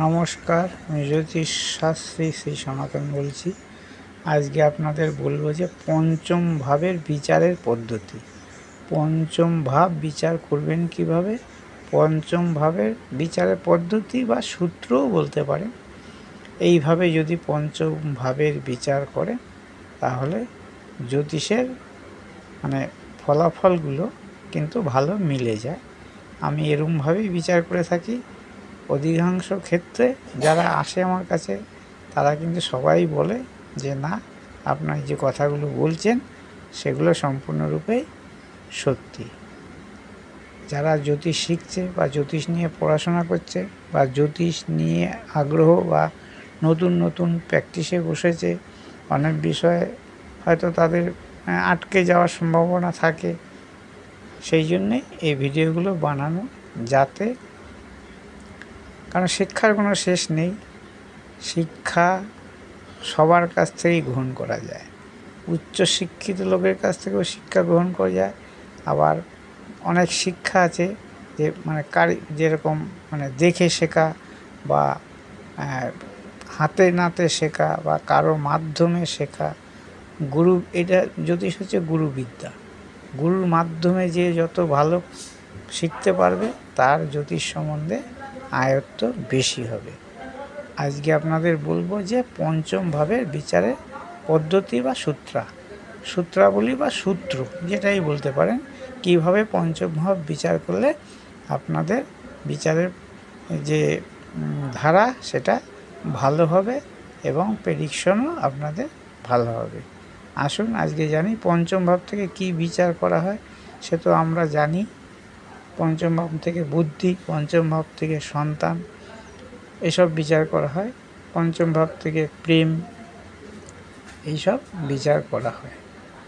নমস্কার, আমি জ্যোতিষ শাস্ত্রী শ্রী সনাতন বলছি। আজকে আপনাদের বলবো যে পঞ্চম ভাবের বিচারের পদ্ধতি। পঞ্চম ভাব বিচার করবেন কিভাবে, পঞ্চম ভাবের বিচারের পদ্ধতি বা সূত্রও বলতে পারেন। এইভাবে যদি পঞ্চম ভাবের বিচার করে তাহলে জ্যোতিষের ফলাফলগুলো কিন্তু ভালো মিলে যায়। আমি এরকমভাবেই বিচার করে থাকি। অধিকাংশ ক্ষেত্রে যারা আসে আমার কাছে তারা কিন্তু সবাই বলে যে না, আপনার যে কথাগুলো বলছেন সেগুলো সম্পূর্ণরূপেই সত্যি। যারা জ্যোতিষ শিখছে বা জ্যোতিষ নিয়ে পড়াশোনা করছে বা জ্যোতিষ নিয়ে আগ্রহ বা নতুন নতুন প্র্যাকটিসে বসেছে, অনেক বিষয়ে হয়তো তাদের আটকে যাওয়ার সম্ভাবনা থাকে। সেই জন্যে এই ভিডিওগুলো বানানো, যাতে কারণ শিক্ষার কোনো শেষ নেই। শিক্ষা সবার কাছ থেকেই গ্রহণ করা যায়। উচ্চ শিক্ষিত লোকের কাছ থেকেও শিক্ষা গ্রহণ করা যায়। আবার অনেক শিক্ষা আছে যে যেরকম দেখে শেখা বা হাতে নাতে শেখা বা কারো মাধ্যমে শেখা। গুরু, এটা জ্যোতিষ হচ্ছে গুরুবিদ্যা। গুরুর মাধ্যমে যে যত ভালো শিখতে পারবে তার জ্যোতিষ সম্বন্ধে আয়ত্ত বেশি হবে। আজকে আপনাদের বলবো যে পঞ্চম ভাবের বিচারের পদ্ধতি বা সূত্রাবলী বা সূত্র, যেটাই বলতে পারেন, কিভাবে পঞ্চম ভাব বিচার করলে আপনাদের বিচারের যে ধারা সেটা ভালো হবে এবং প্রেডিকশনও আপনাদের ভালো হবে। আসুন আজকে জানি পঞ্চম ভাব থেকে কি বিচার করা হয়। সে তো আমরা জানি। পঞ্চম ভাব থেকে বুদ্ধি, পঞ্চম ভাব থেকে সন্তান, এসব বিচার করা হয়। পঞ্চম ভাব থেকে প্রেম, এইসব বিচার করা হয়।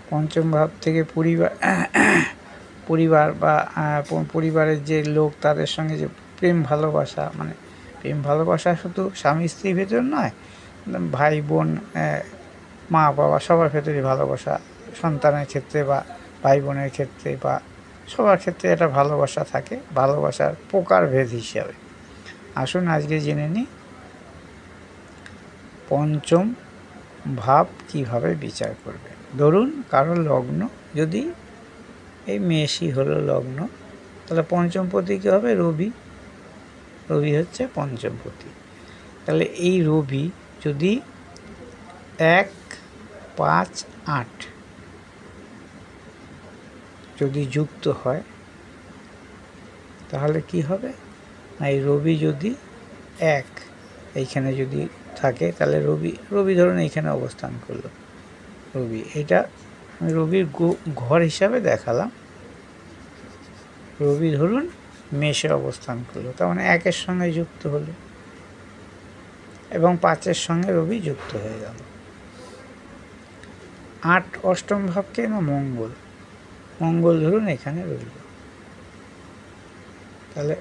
পঞ্চম ভাব থেকে পরিবার বা পরিবারের যে লোক, তাদের সঙ্গে যে প্রেম ভালোবাসা, প্রেম ভালোবাসা শুধু স্বামী স্ত্রীর ভেতর নয়, ভাই বোন, মা বাবা সবার ভেতরে ভালোবাসা, সন্তানের ক্ষেত্রে বা ভাই বোনের ক্ষেত্রে বা সবার ক্ষেত্রে একটা ভালোবাসা থাকে, ভালোবাসার প্রকারভেদ হিসাবে। আসুন আজকে জেনে নিই পঞ্চম ভাব কিভাবে বিচার করবে। ধরুন কারো লগ্ন, যদি এই মেষই হলো লগ্ন, তাহলে পঞ্চমপতি কী হবে? রবি। রবি হচ্ছে পঞ্চমপতি। তাহলে এই রবি যদি 1, 5, 8 যদি যুক্ত হয় তাহলে কি হবে? এই রবি যদি 1 এইখানে যদি থাকে, তাহলে রবি ধরুন এইখানে অবস্থান করলো। রবি, এটা আমি রবির ঘর হিসাবে দেখালাম। রবি ধরুন মেষে অবস্থান করলো, তার মানে 1-এর সঙ্গে যুক্ত হলো এবং 5-এর সঙ্গে রবি যুক্ত হয়ে গেল। 8 অষ্টম ভাবকে না মঙ্গল ধরুন এখানে রইল। তাহলে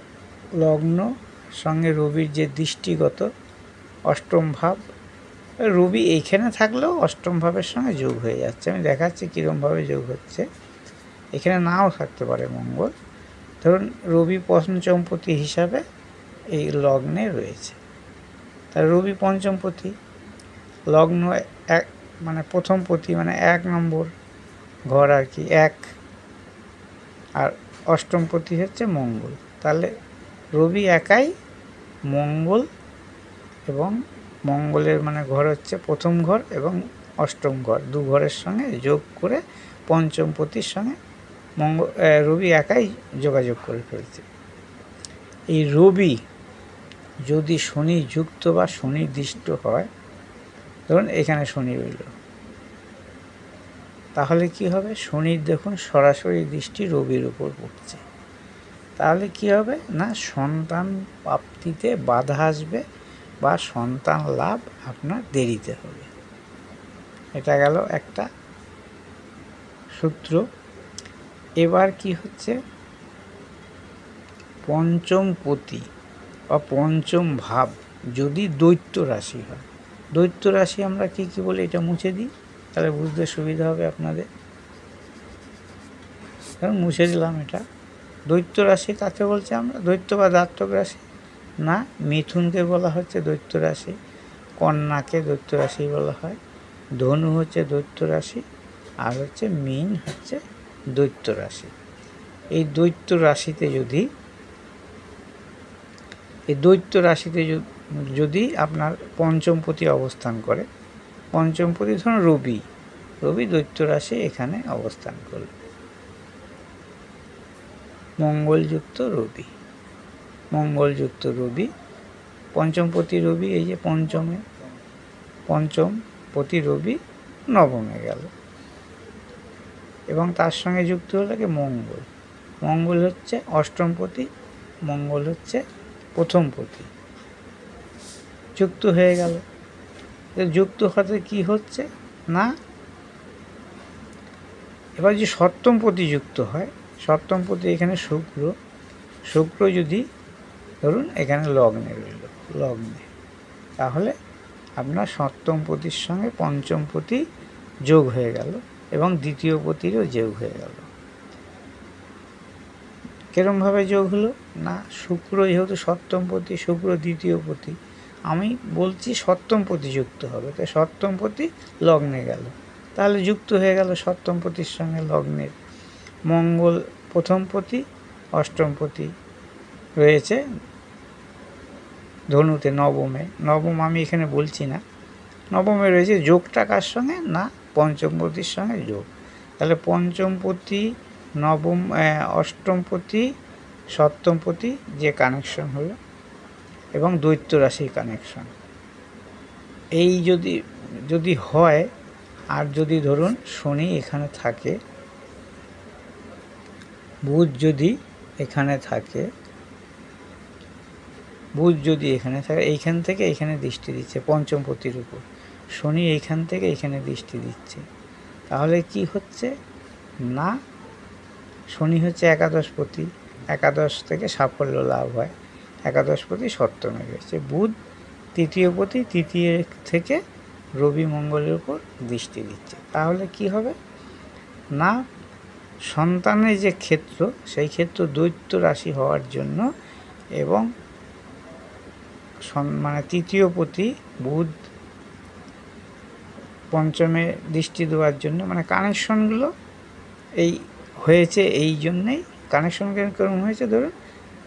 লগ্ন সঙ্গে রবির যে দৃষ্টিগত অষ্টম ভাব, রবি এইখানে থাকলেও অষ্টম ভাবের সঙ্গে যোগ হয়ে যাচ্ছে। আমি দেখাচ্ছি কীরকমভাবে যোগ হচ্ছে। এখানে নাও থাকতে পারে মঙ্গল। ধরুন রবি পঞ্চমপতি হিসাবে এই লগ্নে রয়েছে। তার রবি পঞ্চমপতি, লগ্ন প্রথমপতি 1 নম্বর ঘর আর কি, 1, আর অষ্টমপতি হচ্ছে মঙ্গল। তাহলে রবি একাই মঙ্গল এবং মঙ্গলের ঘর হচ্ছে প্রথম ঘর এবং অষ্টম ঘর, 2 ঘরের সঙ্গে যোগ করে পঞ্চমপতির সঙ্গে রবি একাই যোগাযোগ করে ফেলছে। এই রবি যদি শনি যুক্ত বা শনি দৃষ্ট হয়, ধরুন এখানে শনি রইল, তাহলে কি হবে? শনির দেখুন সরাসরি দৃষ্টি রবির উপর পড়ছে। তাহলে কি হবে না, সন্তান প্রাপ্তিতে বাধা আসবে বা সন্তান লাভ আপনার দেরিতে হবে। এটা গেল একটা সূত্র। এবার কি হচ্ছে, পঞ্চমপতি বা পঞ্চম ভাব যদি দৈত্য রাশি হয়। দৈত্য রাশি আমরা কি বলি, এটা মুছে দিই তাহলে বুঝতে সুবিধা হবে আপনাদের। মুছে দিলাম। এটা দৈত্য রাশি কাকে বলছে আমরা? দৈত্য বা দাত্তক রাশি। না মিথুনকে বলা হচ্ছে দৈত্য রাশি, কন্যাকে দৈত্য রাশি বলা হয়, ধনু হচ্ছে দৈত্য রাশি, আর হচ্ছে মীন হচ্ছে দৈত্য রাশি। এই দৈত্য রাশিতে যদি আপনার পঞ্চমপতি অবস্থান করে, পঞ্চমপতি ধরুন রবি দৈত্য রাশি এখানে অবস্থান করল, মঙ্গলযুক্ত রবি, পঞ্চমপতি রবি, এই যে পঞ্চমপতি রবি নবমে গেল, এবং তার সঙ্গে যুক্ত হলো কি মঙ্গল হচ্ছে অষ্টমপতি, মঙ্গল হচ্ছে প্রথমপতি, যুক্ত হয়ে গেল। যুক্ত হতে কি হচ্ছে না, এবার যে সপ্তমপতি যুক্ত হয়, সপ্তমপতি এখানে শুক্র যদি ধরুন এখানে লগ্নে রইল, তাহলে আপনার সপ্তমপতির সঙ্গে পঞ্চমপতি যোগ হয়ে গেল এবং দ্বিতীয় পতিরও যোগ হয়ে গেল। কিরমভাবে যোগ হলো না, শুক্র যেহেতু সপ্তমপতি, শুক্র দ্বিতীয় পতি, আমি বলছি সপ্তমপতি যুক্ত হবে, তাই সপ্তমপতি লগ্নে গেল, তাহলে যুক্ত হয়ে গেল সপ্তমপতির সঙ্গে লগ্নের। মঙ্গল প্রথমপতি, অষ্টমপতি রয়েছে ধনুতে নবম আমি এখানে বলছি না, নবমে রয়েছে, যোগটা কার সঙ্গে না পঞ্চমপতির সঙ্গে যোগ, তাহলে পঞ্চমপতি অষ্টমপতি সপ্তমপতি যে কানেকশন হলো এবং দৈত্য রাশির কানেকশন, এই যদি হয়, আর যদি ধরুন শনি এখানে থাকে, বুধ যদি এখানে থাকে, এইখান থেকে এইখানে দৃষ্টি দিচ্ছে পঞ্চমপতির উপর, শনি এইখান থেকে এইখানে দৃষ্টি দিচ্ছে, তাহলে কি হচ্ছে না, শনি হচ্ছে একাদশপতি, একাদশ থেকে সাফল্য লাভ হয়, একাদশপতি সপ্তমে রয়েছে, বুধ তৃতীয়পতি, তৃতীয় থেকে রবি মঙ্গলের উপর দৃষ্টি দিচ্ছে, তাহলে কি হবে না, সন্তানের যে ক্ষেত্র, সেই ক্ষেত্র দৈত্য রাশি হওয়ার জন্য এবং মানে তৃতীয়পতি বুধ পঞ্চমে দৃষ্টি দেওয়ার জন্য, মানে কানেকশনগুলো এই হয়েছে, এই জন্যেই কানেকশন কেমন হয়েছে, ধরুন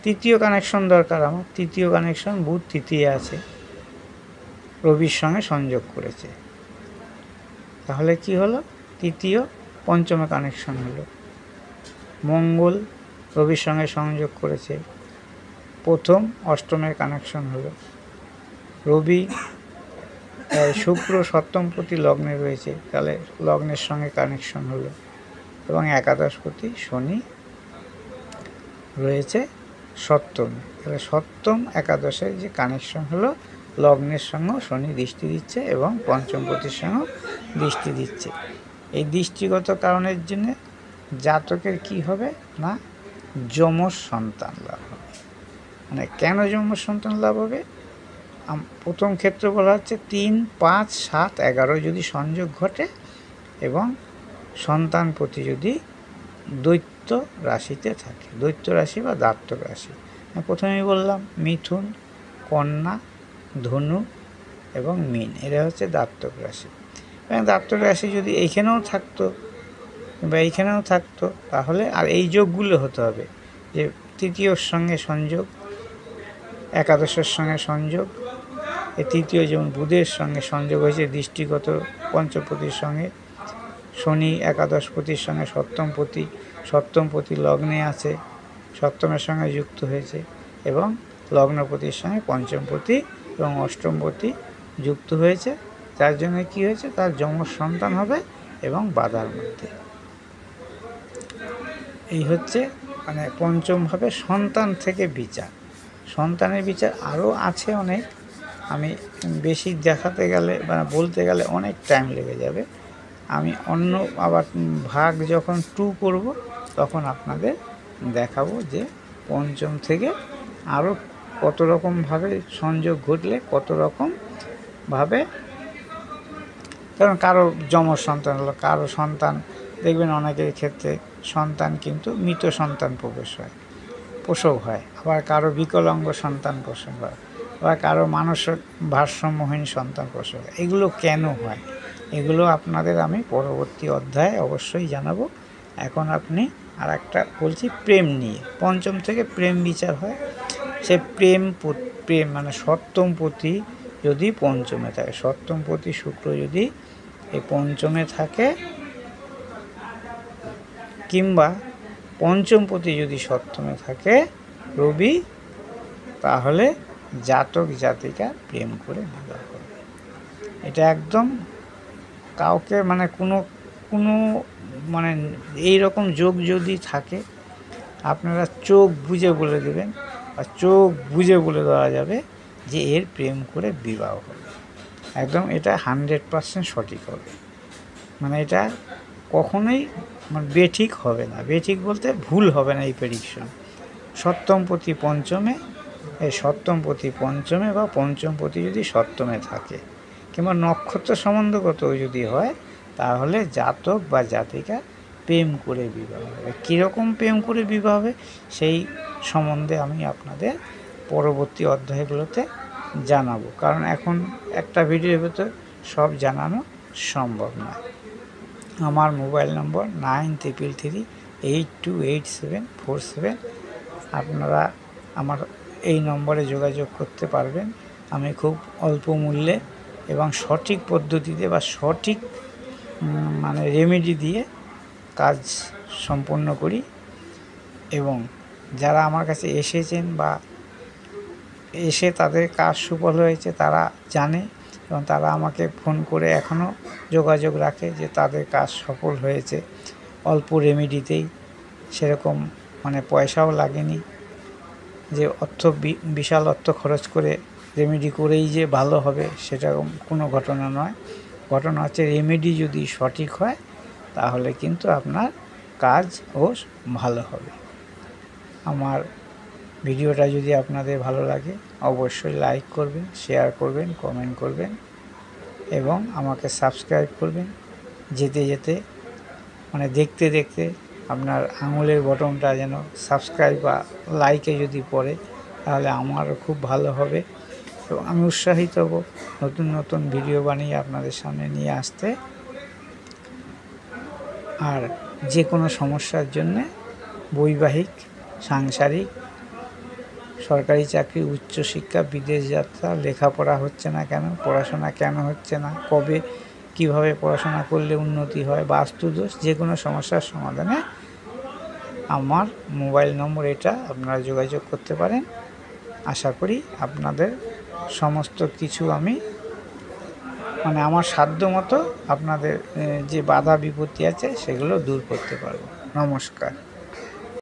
তৃতীয় কানেকশন দরকার আমার, তৃতীয় কানেকশন বুধ তৃতীয় আছে, রবির সঙ্গে সংযোগ করেছে, তাহলে কি হলো, তৃতীয় পঞ্চমে কানেকশন হলো, মঙ্গল রবির সঙ্গে সংযোগ করেছে, প্রথম অষ্টমের কানেকশন হলো, শুক্র সপ্তমপতি লগ্নে রয়েছে, তাহলে লগ্নের সঙ্গে কানেকশন হলো, এবং একাদশপতি শনি রয়েছে সপ্তমে, তাহলে সপ্তম একাদশের যে কানেকশন হলো, লগ্নের সঙ্গেও শনি দৃষ্টি দিচ্ছে এবং পঞ্চমপতির সঙ্গেও দৃষ্টি দিচ্ছে। এই দৃষ্টিগত কারণের জন্য জাতকের কি হবে না, যমজ সন্তান লাভ হবে। মানে কেন যমজ সন্তান লাভ হবে, প্রথম ক্ষেত্রে বলা হচ্ছে 3, 5, 7, 11 যদি সংযোগ ঘটে এবং সন্তানপতি যদি দৈত্য রাশিতে থাকে, দৈত্য রাশি বা দাত্তক রাশি, প্রথমেই বললাম মিথুন, কন্যা, ধনু এবং মীন, এরা হচ্ছে দাত্তক রাশি, এবং দাত্তক রাশি যদি এইখানেও থাকতো বা এইখানেও থাকতো, তাহলে আর এই যোগগুলো হতে হবে যে তৃতীয়র সঙ্গে সংযোগ, একাদশের সঙ্গে সংযোগ, এই তৃতীয় যেমন বুধের সঙ্গে সংযোগ হয়েছে দৃষ্টিগত পঞ্চপতির সঙ্গে, শনি একাদশপতির সঙ্গে সপ্তমপতি লগ্নে আছে, সপ্তমের সঙ্গে যুক্ত হয়েছে, এবং লগ্নপতির সঙ্গে পঞ্চমপতি এবং অষ্টমপতি যুক্ত হয়েছে, যার জন্য কি হয়েছে, তার যমজ সন্তান হবে এবং বাধার মধ্যে। এই হচ্ছে মানে পঞ্চমভাবে সন্তান থেকে বিচার, সন্তানের বিচার আরও আছে অনেক, আমি বেশি দেখাতে গেলে বা বলতে গেলে অনেক টাইম লেগে যাবে, আমি অন্য আবার ভাগ যখন 2 করব তখন আপনাদের দেখাবো যে পঞ্চম থেকে আরও কত রকমভাবে সংযোগ ঘটলে কত রকমভাবে, কারণ কারো যমজ সন্তান হলো, কারো সন্তান দেখবেন অনেকের ক্ষেত্রে সন্তান কিন্তু মৃত সন্তান প্রবেশ হয়, প্রসব হয়, আবার কারো বিকলাঙ্গ সন্তান প্রসব হয়, আবার কারো মানসিক ভারসাম্যহীন সন্তান প্রসব হয়। এগুলো কেন হয় এগুলো আপনাদের আমি পরবর্তী অধ্যায়ে অবশ্যই জানাবো। এখন আপনি আর একটা বলছি প্রেম নিয়ে। পঞ্চম থেকে প্রেম বিচার হয়। সে প্রেম মানে সপ্তমপতি যদি পঞ্চমে থাকে, সপ্তমপতি শুক্র যদি এই পঞ্চমে থাকে, কিংবা পঞ্চমপতি যদি সপ্তমে থাকে রবি, তাহলে জাতক জাতিকা প্রেম করে বিবাহ করবে। এটা একদম কাউকে মানে কোনো মানে এই রকম যোগ যদি থাকে আপনারা চোখ বুজে বলে দেবেন, বা চোখ বুজে বলে দেওয়া যাবে যে এর প্রেম করে বিবাহ হবে। একদম এটা 100% সঠিক হবে। মানে এটা কখনোই মানে বেঠিক হবে না। বেঠিক বলতে ভুল হবে না এই প্রেডিকশন। সপ্তমপতি পঞ্চমে, এই সপ্তমপতি পঞ্চমে বা পঞ্চমপতি যদি সপ্তমে থাকে, কিংবা নক্ষত্র সম্বন্ধগত যদি হয়, তাহলে জাতক বা জাতিকা প্রেম করে বিবাহ হবে। কীরকম প্রেম করে বিবাহ হবে সেই সম্বন্ধে আমি আপনাদের পরবর্তী অধ্যায়গুলোতে জানাবো, কারণ এখন একটা ভিডিওর ভেতর সব জানানো সম্ভব নয়। আমার মোবাইল নম্বর 9333828747। আপনারা আমার এই নম্বরে যোগাযোগ করতে পারবেন। আমি খুব অল্প মূল্যে এবং সঠিক পদ্ধতিতে বা সঠিক মানে রেমেডি দিয়ে কাজ সম্পন্ন করি। এবং যারা আমার কাছে এসেছেন বা এসে তাদের কাজ সুফল হয়েছে তারা জানে, এবং তারা আমাকে ফোন করে এখনও যোগাযোগ রাখে যে তাদের কাজ সফল হয়েছে অল্প রেমেডিতেই। সেরকম মানে পয়সাও লাগেনি যে বিশাল অর্থ খরচ করে রেমেডি করেই যে ভালো হবে সেরকম কোনো ঘটনা নয়। ঘটনা হচ্ছে রেমেডি যদি সঠিক হয় তাহলে কিন্তু আপনার কাজও ভালো হবে। আমার ভিডিওটা যদি আপনাদের ভালো লাগে অবশ্যই লাইক করবেন, শেয়ার করবেন, কমেন্ট করবেন এবং আমাকে সাবস্ক্রাইব করবেন। যেতে যেতে মানে দেখতে দেখতে আপনার আঙুলের বটনটা যেন সাবস্ক্রাইব বা লাইকে যদি পড়ে তাহলে আমারও খুব ভালো হবে এবং আমি উৎসাহিত হব নতুন নতুন ভিডিও বানিয়ে আপনাদের সামনে নিয়ে আসতে। আর যে কোনো সমস্যার জন্যে বৈবাহিক, সাংসারিক, সরকারি চাকরি, উচ্চশিক্ষা, বিদেশ যাত্রা, লেখাপড়া হচ্ছে না কেন, পড়াশোনা কেন হচ্ছে না, কবে কিভাবে পড়াশোনা করলে উন্নতি হয়, বাস্তুদোষ, যে কোনো সমস্যার সমাধানে আমার মোবাইল নম্বর এটা, আপনারা যোগাযোগ করতে পারেন। আশা করি আপনাদের সমস্ত কিছু আমি মানে আমার সাধ্য মতো আপনাদের যে বাধা বিপত্তি আছে সেগুলো দূর করতে পারবো। নমস্কার।